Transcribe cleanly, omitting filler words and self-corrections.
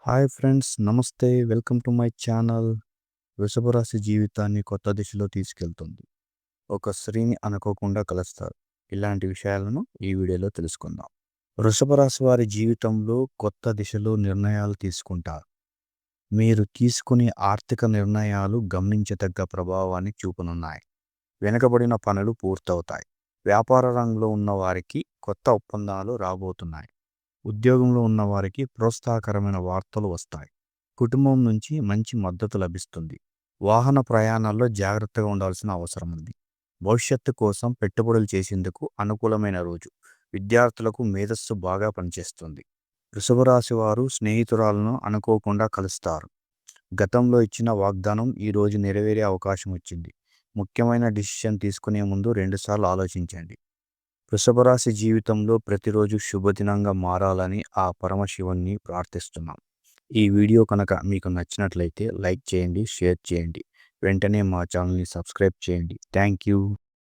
Hi friends, నమస్తే. Welcome to my channel. వృషభ రాశి జీవితాన్ని కొత్త దిశలో తీసుకెళ్తుంది. ఒక స్త్రీని అనుకోకుండా కలుస్తారు. ఇలాంటి విషయాలను ఈ వీడియోలో తెలుసుకుందాం. వృషభ రాశి వారి జీవితంలో కొత్త దిశలో నిర్ణయాలు తీసుకుంటారు. మీరు తీసుకునే ఆర్థిక నిర్ణయాలు గమనించదగ్గ ప్రభావాన్ని చూపనున్నాయి. వెనుకబడిన పనులు పూర్తవుతాయి. వ్యాపార రంగంలో ఉన్న వారికి కొత్త ఒప్పందాలు రాబోతున్నాయి. ఉద్యోగంలో ఉన్న వారికి ప్రోత్సాహకరమైన వార్తలు వస్తాయి. కుటుంబం నుంచి మంచి మద్దతు లభిస్తుంది. వాహన ప్రయాణాల్లో జాగ్రత్తగా ఉండాల్సిన అవసరం ఉంది. భవిష్యత్తు కోసం పెట్టుబడులు చేసేందుకు అనుకూలమైన రోజు. విద్యార్థులకు మేధస్సు బాగా పనిచేస్తుంది. వృషభ రాశి వారు స్నేహితురాలను అనుకోకుండా కలుస్తారు. గతంలో ఇచ్చిన వాగ్దానం ఈ రోజు నెరవేరే అవకాశం వచ్చింది. ముఖ్యమైన డిసిషన్ తీసుకునే ముందు రెండుసార్లు ఆలోచించండి. వృషభ రాశి జీవితంలో ప్రతిరోజు శుభదినంగా మారాలని ఆ పరమశివుణ్ణి ప్రార్థిస్తున్నాం. ఈ వీడియో కనుక మీకు నచ్చినట్లయితే లైక్ చేయండి, షేర్ చేయండి. వెంటనే మా ఛానల్ని సబ్స్క్రైబ్ చేయండి. Thank you.